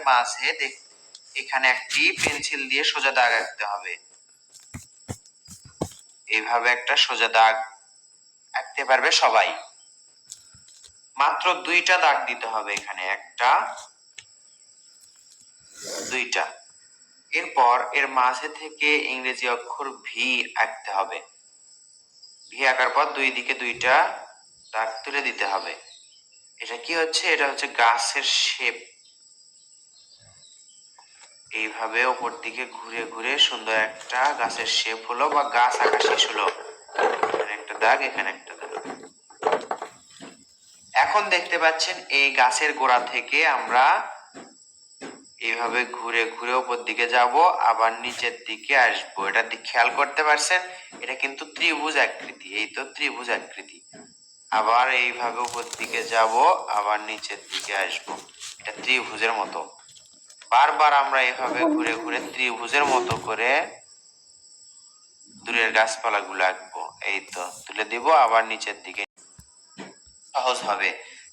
মাঝে এখানে একটি পেন্সিল দিয়ে সোজা দাগ আঁকতে হবে। এইভাবে একটা সোজা দাগ আঁকতে পারবে সবাই। মাত্র 2টা দাগ দিতে হবে এখানে, একটা, 2টা। এরপর এর মাঝে থেকে ইংরেজি অক্ষর ভি আঁকতে হবে। ভি আঁকার পর 2 দিকে 2টা দাগ তুলে দিতে হবে। এটা কি হচ্ছে? এটা হচ্ছে গাছের শেপ। এইভাবে উপর দিকে ঘুরে ঘুরে সুন্দর একটা গাছের শেপ হলো বা গাছ আঁকা শেষ হলো। এখানে একটা দাগ, এখানে একটা দাগ। এখন দেখতে পাচ্ছেন এই গাছের গোড়া থেকে আমরা এইভাবে ঘুরে ঘুরে উপর দিকে যাব, আবার নিচের দিকে আসবো। এটা খেয়াল করতে পারছেন? এটা কিন্তু ত্রিভুজ আকৃতি। এই তো ত্রিভুজ আকৃতি। আবার এইভাবে উপর দিকে যাব, আবার নিচের দিকে আসবো। এটা ত্রিভুজের মতো। বারবার আমরা এইভাবে ঘুরে ঘুরে ত্রিভুজের মতো করে দূরের গাছপালা গুলো আঁকবো। এই তো তুলে দিব, আবার নিচের দিকে। সহজ হবে।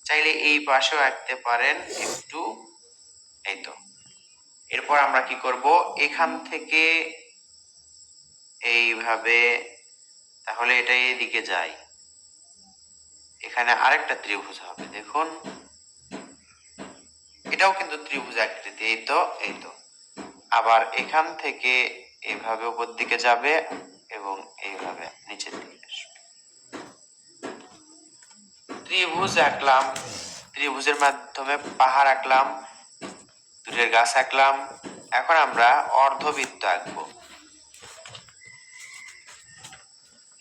চাইলে এই পাশেও আঁকতে পারেন একটু। এই তো। এরপর আমরা কি করব? এখান থেকে এইভাবে, তাহলে এটা এদিকে যায়। এখানে আরেকটা ত্রিভুজ হবে, দেখুন। এটাও কিন্তু ত্রিভুজ আকৃতি। এই তো, এই তো। আবার এখান থেকে এইভাবে উপর দিকে যাবে এবং এইভাবে নিচের দিকে আসবে। ত্রিভুজ আঁকলাম, ত্রিভুজের মাধ্যমে পাহাড় আঁকলাম, দূরের গাছ আঁকলাম। এখন আমরা অর্ধবৃত্ত আঁকবো।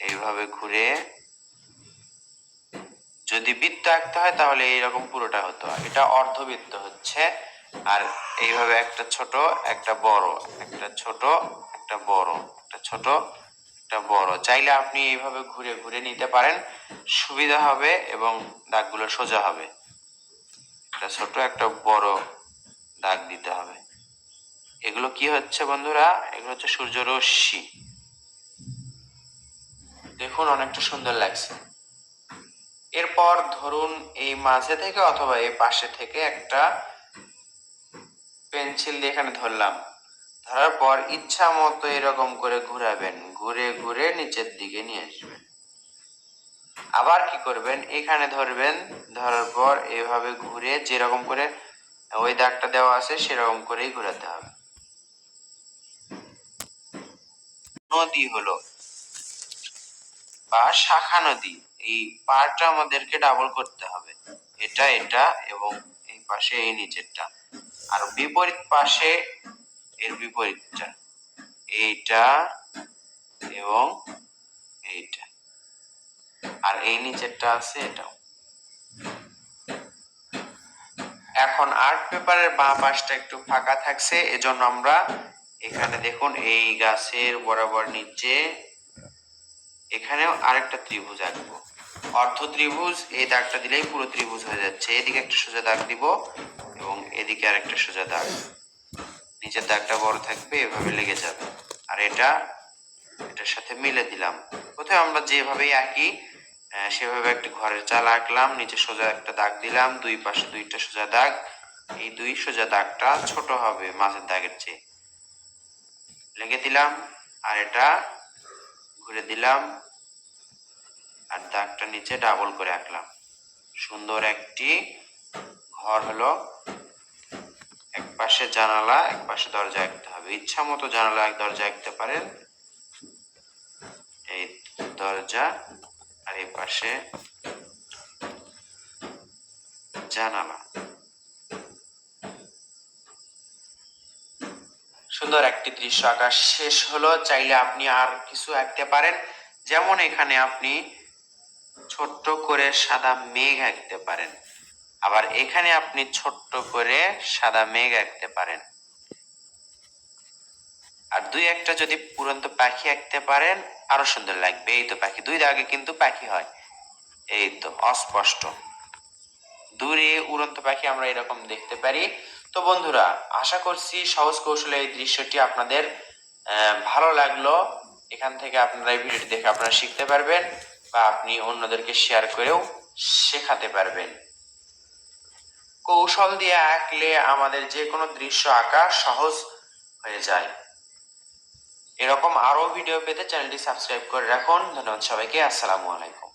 এইভাবে ঘুরে, যদি বৃত্ত আঁকতে হয় তাহলে এইরকম পুরোটা হতো। এটা অর্ধবৃত্ত হচ্ছে। আর এইভাবে একটা ছোট, একটা বড়, একটা ছোট, একটা বড়, একটা ছোট, একটা বড়। চাইলে আপনি এইভাবে ঘুরে ঘুরে নিতে পারেন, সুবিধা হবে এবং দাগগুলো সোজা হবে। একটা ছোট, একটা বড় দাগ দিতে হবে। এগুলো কি হচ্ছে বন্ধুরা? এগুলো হচ্ছে সূর্য রশ্মি। দেখুন অনেকটা সুন্দর লাগছে। এরপর ধরুন এই মাঝে থেকে অথবা এই পাশে থেকে একটা পেন্সিল দিয়ে এখানে ধরলাম। ধরার পর ইচ্ছা মতো এরকম করে ঘুরাবেন, ঘুরে ঘুরে নিচের দিকে নিয়ে আসবেন। আবার কি করবেন? এখানে ধরবেন, ধরার পর এভাবে ঘুরে যেরকম করে ওই দাগটা দেওয়া আছে সেরকম করেই ঘোরাতে হবে। নদী হলো বা শাখা নদী, এই পাটা আমাদেরকে ডাবল করতে হবে। এটা, এটা এবং এই পাশে এই নিচেরটা। আর বিপরীত পাশে এর বিপরীতটা, এইটা এবং এইটা। আর এই নিচেরটা আছে এটাও। এখন আর্ট পেপারের বাঁ পাশটা একটু ফাঁকা থাকছে, এজন্য আমরা এখানে দেখুন এই গাছের বরাবর নিচে এখানেও আরেকটা ত্রিভুজ আঁকবো। অর্ধ ত্রিভুজ। এই দাগটা দিলেই পুরো ত্রিভুজ হয়ে যাচ্ছে। এদিকে একটা সোজা দাগ দিব এবং এদিকে আরেকটা সোজা দাগ। নিচের দাগটা বড় থাকবে, এভাবে লেগে যাবে। আর এটা এটার সাথে মিলে দিলাম। প্রথমে আমরা যেভাবেই আঁকি সেভাবে একটা ঘরের চাল আঁকলাম, নিচে সোজা একটা দাগ দিলাম, দুই পাশে 2টা সোজা দাগ। এই 2 সোজা দাগটা ছোট হবে মাঝের দাগের চেয়ে। লেগে দিলাম, আর এটা ঘুরে দিলাম, আর দাগটা নিচে ডাবল করে আঁকলাম। সুন্দর একটি ঘর হলো। এক পাশে জানালা, এক পাশে দরজা আঁকতে হবে। ইচ্ছা মতো জানালা দরজা আঁকতে পারেন। এই দরজা আর এই পাশে জানালা। সুন্দর একটি দৃশ্য আঁকা শেষ হলো। চাইলে আপনি আর কিছু আঁকতে পারেন। যেমন এখানে আপনি ছোট্ট করে সাদা মেঘ আঁকতে পারেন। আবার এখানে আপনি ছোট্ট করে সাদা মেঘ আঁকতে পারেন। আর 2-1টা যদি উড়ন্ত পাখি আঁকতে পারেন আরো সুন্দর লাগবে। এই তো পাখি, 2 দাগে কিন্তু পাখি হয়। এই তো অস্পষ্ট। দূরে উড়ন্ত পাখি আমরা এরকম দেখতে পারি। তো বন্ধুরা, আশা করছি সহজ কৌশলে এই দৃশ্যটি আপনাদের ভালো লাগলো। এখান থেকে আপনারা এই ভিডিওটি দেখে আপনারা শিখতে পারবেন বা আপনি অন্যদেরকে শেয়ার করেও শেখাতে পারবেন। কৌশল দিয়ে আঁকলে আমাদের যে কোনো দৃশ্য আঁকা সহজ হয়ে যায়। এরকম আরো ভিডিও পেতে চ্যানেলটি সাবস্ক্রাইব করে রাখুন। ধন্যবাদ সবাইকে। আসসালামু আলাইকুম।